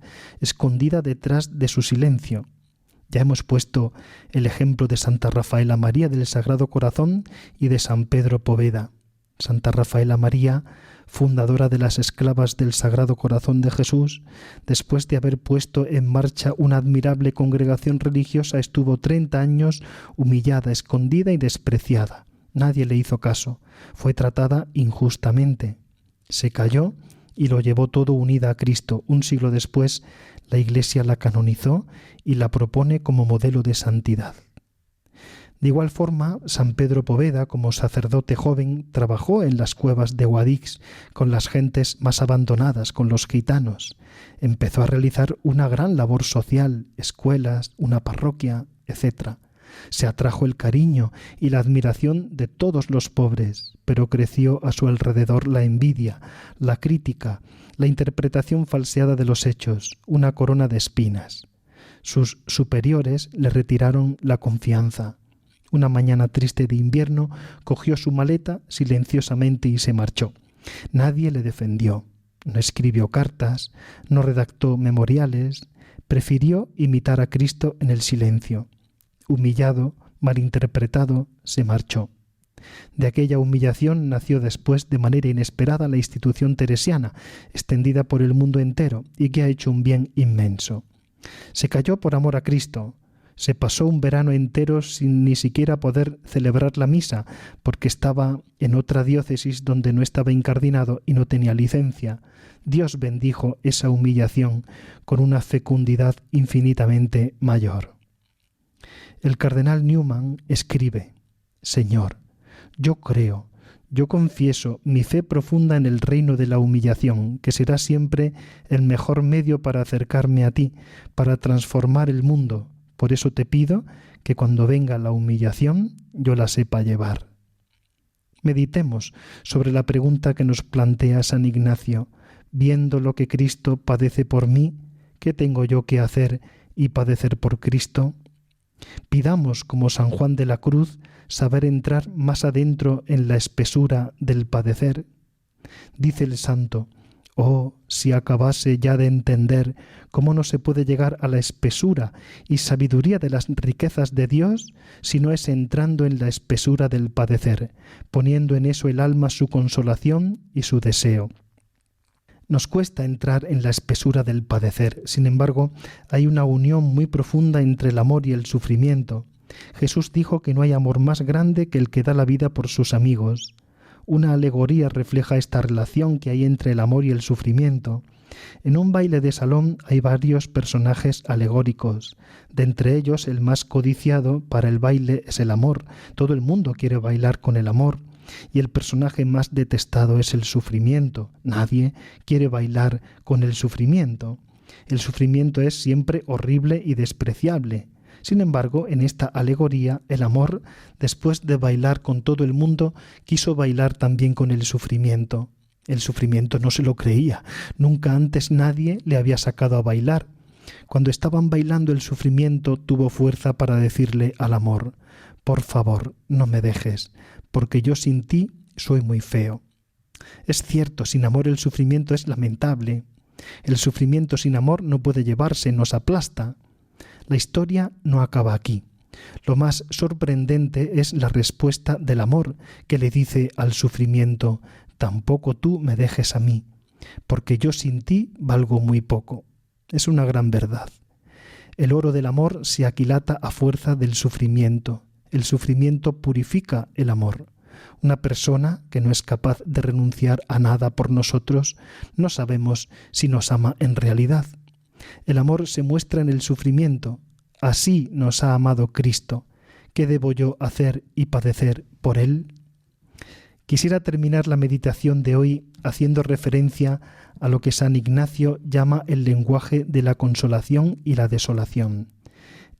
escondida detrás de su silencio. Ya hemos puesto el ejemplo de Santa Rafaela María del Sagrado Corazón y de San Pedro Poveda. Santa Rafaela María, fundadora de las Esclavas del Sagrado Corazón de Jesús, después de haber puesto en marcha una admirable congregación religiosa, estuvo 30 años humillada, escondida y despreciada. Nadie le hizo caso. Fue tratada injustamente. Se calló y lo llevó todo unida a Cristo. Un siglo después, la Iglesia la canonizó y la propone como modelo de santidad. De igual forma, San Pedro Poveda, como sacerdote joven, trabajó en las cuevas de Guadix con las gentes más abandonadas, con los gitanos. Empezó a realizar una gran labor social, escuelas, una parroquia, etc. Se atrajo el cariño y la admiración de todos los pobres, pero creció a su alrededor la envidia, la crítica, la interpretación falseada de los hechos, una corona de espinas. Sus superiores le retiraron la confianza. Una mañana triste de invierno, cogió su maleta silenciosamente y se marchó. Nadie le defendió, no escribió cartas, no redactó memoriales, prefirió imitar a Cristo en el silencio. Humillado, malinterpretado, se marchó. De aquella humillación nació después de manera inesperada la institución teresiana, extendida por el mundo entero y que ha hecho un bien inmenso. Se calló por amor a Cristo. Se pasó un verano entero sin ni siquiera poder celebrar la misa, porque estaba en otra diócesis donde no estaba incardinado y no tenía licencia. Dios bendijo esa humillación con una fecundidad infinitamente mayor. El cardenal Newman escribe: Señor, yo creo, yo confieso mi fe profunda en el reino de la humillación, que será siempre el mejor medio para acercarme a ti, para transformar el mundo. Por eso te pido que cuando venga la humillación yo la sepa llevar. Meditemos sobre la pregunta que nos plantea San Ignacio. Viendo lo que Cristo padece por mí, ¿qué tengo yo que hacer y padecer por Cristo? Pidamos, como San Juan de la Cruz, saber entrar más adentro en la espesura del padecer. Dice el santo: oh, si acabase ya de entender cómo no se puede llegar a la espesura y sabiduría de las riquezas de Dios, si no es entrando en la espesura del padecer, poniendo en eso el alma su consolación y su deseo. Nos cuesta entrar en la espesura del padecer, sin embargo, hay una unión muy profunda entre el amor y el sufrimiento. Jesús dijo que no hay amor más grande que el que da la vida por sus amigos. Una alegoría refleja esta relación que hay entre el amor y el sufrimiento. En un baile de salón hay varios personajes alegóricos. De entre ellos, el más codiciado para el baile es el amor. Todo el mundo quiere bailar con el amor. Y el personaje más detestado es el sufrimiento. Nadie quiere bailar con el sufrimiento. El sufrimiento es siempre horrible y despreciable. Sin embargo, en esta alegoría, el amor, después de bailar con todo el mundo, quiso bailar también con el sufrimiento. El sufrimiento no se lo creía. Nunca antes nadie le había sacado a bailar. Cuando estaban bailando, el sufrimiento tuvo fuerza para decirle al amor: por favor, no me dejes, porque yo sin ti soy muy feo. Es cierto, sin amor el sufrimiento es lamentable. El sufrimiento sin amor no puede llevarse, nos aplasta. La historia no acaba aquí. Lo más sorprendente es la respuesta del amor, que le dice al sufrimiento: tampoco tú me dejes a mí, porque yo sin ti valgo muy poco. Es una gran verdad. El oro del amor se aquilata a fuerza del sufrimiento. El sufrimiento purifica el amor. Una persona que no es capaz de renunciar a nada por nosotros, no sabemos si nos ama en realidad. El amor se muestra en el sufrimiento. Así nos ha amado Cristo, ¿Qué debo yo hacer y padecer por él? Quisiera terminar la meditación de hoy haciendo referencia a lo que San Ignacio llama el lenguaje de la consolación y la desolación.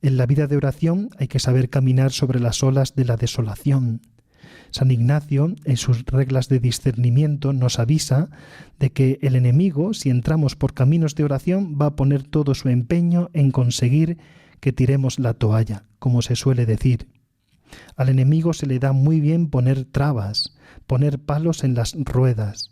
En la vida de oración hay que saber caminar sobre las olas de la desolación. San Ignacio, en sus reglas de discernimiento, nos avisa de que el enemigo, si entramos por caminos de oración, va a poner todo su empeño en conseguir que tiremos la toalla, como se suele decir. Al enemigo se le da muy bien poner trabas, poner palos en las ruedas.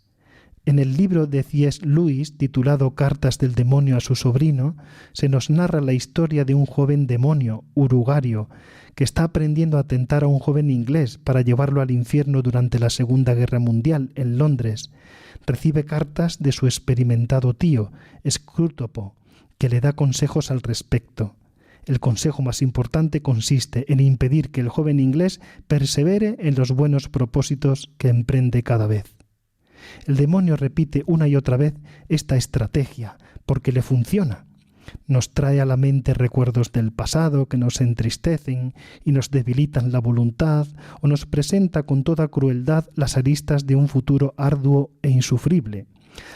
En el libro de C.S. Lewis, titulado Cartas del demonio a su sobrino, se nos narra la historia de un joven demonio, Urugario, que está aprendiendo a tentar a un joven inglés para llevarlo al infierno durante la Segunda Guerra Mundial en Londres. Recibe cartas de su experimentado tío, Scrútopo, que le da consejos al respecto. El consejo más importante consiste en impedir que el joven inglés persevere en los buenos propósitos que emprende cada vez. El demonio repite una y otra vez esta estrategia porque le funciona. Nos trae a la mente recuerdos del pasado que nos entristecen y nos debilitan la voluntad, o nos presenta con toda crueldad las aristas de un futuro arduo e insufrible.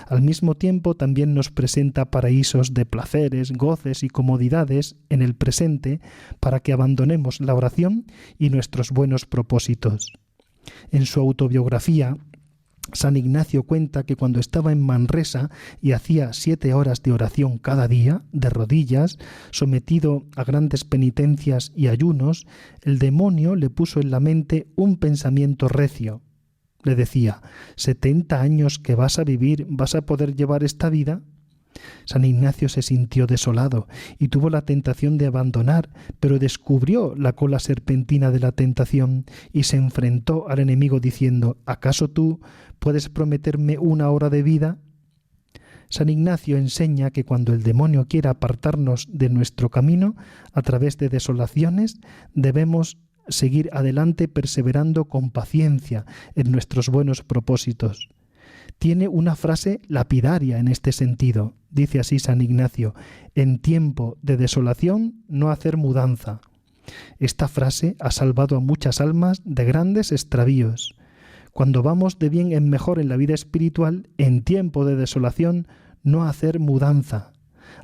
Al mismo tiempo también nos presenta paraísos de placeres, goces y comodidades en el presente para que abandonemos la oración y nuestros buenos propósitos. En su autobiografía, San Ignacio cuenta que cuando estaba en Manresa y hacía 7 horas de oración cada día, de rodillas, sometido a grandes penitencias y ayunos, el demonio le puso en la mente un pensamiento recio. Le decía: ¿70 años que vas a vivir, vas a poder llevar esta vida? San Ignacio se sintió desolado y tuvo la tentación de abandonar, pero descubrió la cola serpentina de la tentación y se enfrentó al enemigo diciendo: ¿acaso tú puedes prometerme 1 hora de vida? San Ignacio enseña que cuando el demonio quiera apartarnos de nuestro camino a través de desolaciones, debemos seguir adelante perseverando con paciencia en nuestros buenos propósitos. Tiene una frase lapidaria en este sentido. Dice así San Ignacio: en tiempo de desolación no hacer mudanza. Esta frase ha salvado a muchas almas de grandes extravíos. Cuando vamos de bien en mejor en la vida espiritual, en tiempo de desolación no hacer mudanza.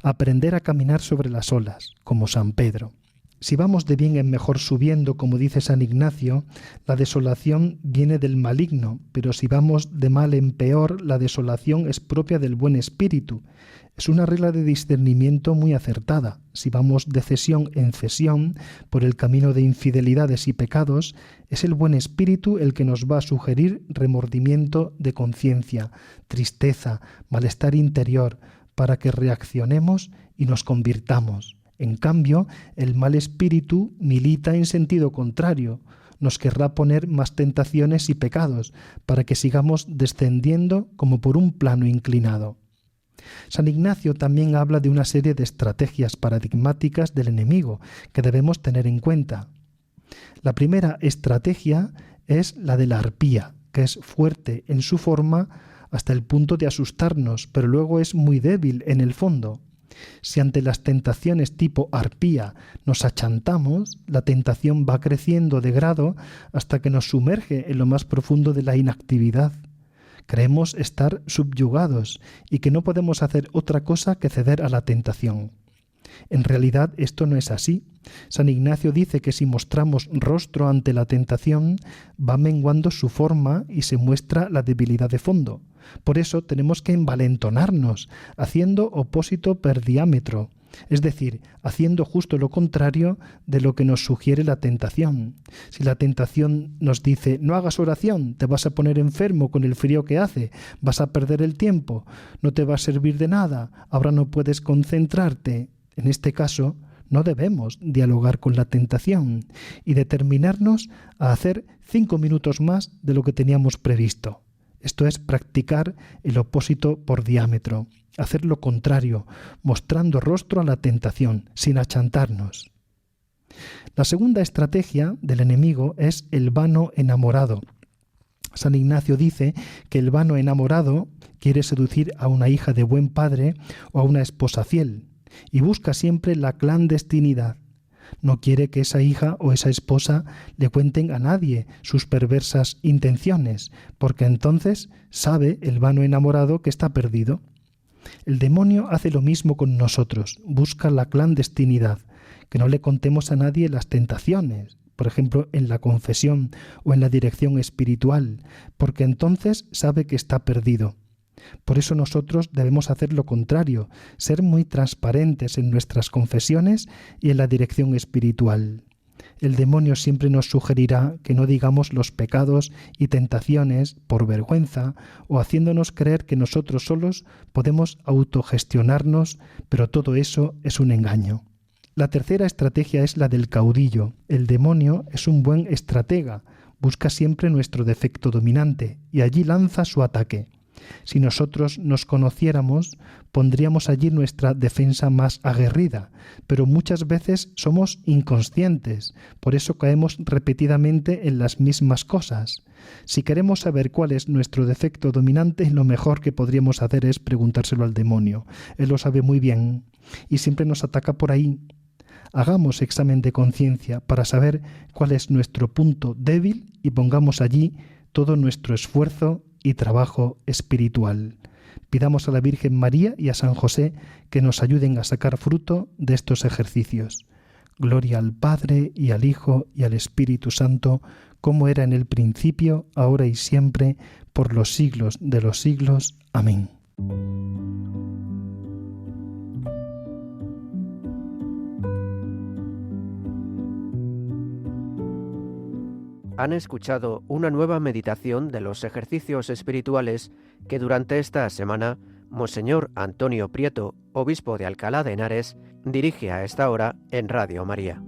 Aprender a caminar sobre las olas, como San Pedro. Si vamos de bien en mejor subiendo, como dice San Ignacio, la desolación viene del maligno, pero si vamos de mal en peor, la desolación es propia del buen espíritu. Es una regla de discernimiento muy acertada. Si vamos de cesión en cesión, por el camino de infidelidades y pecados, es el buen espíritu el que nos va a sugerir remordimiento de conciencia, tristeza, malestar interior, para que reaccionemos y nos convirtamos. En cambio, el mal espíritu milita en sentido contrario. Nos querrá poner más tentaciones y pecados para que sigamos descendiendo como por un plano inclinado. San Ignacio también habla de una serie de estrategias paradigmáticas del enemigo que debemos tener en cuenta. La primera estrategia es la de la arpía, que es fuerte en su forma hasta el punto de asustarnos, pero luego es muy débil en el fondo. Si ante las tentaciones tipo arpía nos achantamos, la tentación va creciendo de grado hasta que nos sumerge en lo más profundo de la inactividad. Creemos estar subyugados y que no podemos hacer otra cosa que ceder a la tentación. En realidad esto no es así. San Ignacio dice que si mostramos rostro ante la tentación, va menguando su forma y se muestra la debilidad de fondo. Por eso tenemos que envalentonarnos, haciendo opósito per diámetro, es decir, haciendo justo lo contrario de lo que nos sugiere la tentación. Si la tentación nos dice: no hagas oración, te vas a poner enfermo con el frío que hace, vas a perder el tiempo, no te va a servir de nada, ahora no puedes concentrarte. En este caso, no debemos dialogar con la tentación y determinarnos a hacer 5 minutos más de lo que teníamos previsto. Esto es practicar el opósito por diámetro, hacer lo contrario, mostrando rostro a la tentación, sin achantarnos. La segunda estrategia del enemigo es el vano enamorado. San Ignacio dice que el vano enamorado quiere seducir a una hija de buen padre o a una esposa fiel, y busca siempre la clandestinidad. No quiere que esa hija o esa esposa le cuenten a nadie sus perversas intenciones, porque entonces sabe el vano enamorado que está perdido. El demonio hace lo mismo con nosotros, busca la clandestinidad, que no le contemos a nadie las tentaciones, por ejemplo, en la confesión o en la dirección espiritual, porque entonces sabe que está perdido. Por eso nosotros debemos hacer lo contrario, ser muy transparentes en nuestras confesiones y en la dirección espiritual. El demonio siempre nos sugerirá que no digamos los pecados y tentaciones por vergüenza o haciéndonos creer que nosotros solos podemos autogestionarnos, pero todo eso es un engaño. La tercera estrategia es la del caudillo. El demonio es un buen estratega, busca siempre nuestro defecto dominante y allí lanza su ataque. Si nosotros nos conociéramos, pondríamos allí nuestra defensa más aguerrida, pero muchas veces somos inconscientes, por eso caemos repetidamente en las mismas cosas. Si queremos saber cuál es nuestro defecto dominante, lo mejor que podríamos hacer es preguntárselo al demonio. Él lo sabe muy bien y siempre nos ataca por ahí. Hagamos examen de conciencia para saber cuál es nuestro punto débil y pongamos allí todo nuestro esfuerzo y trabajo espiritual. Pidamos a la Virgen María y a San José que nos ayuden a sacar fruto de estos ejercicios. Gloria al Padre y al Hijo y al Espíritu Santo, como era en el principio, ahora y siempre, por los siglos de los siglos. Amén. Han escuchado una nueva meditación de los ejercicios espirituales que durante esta semana Monseñor Antonio Prieto, obispo de Alcalá de Henares, dirige a esta hora en Radio María.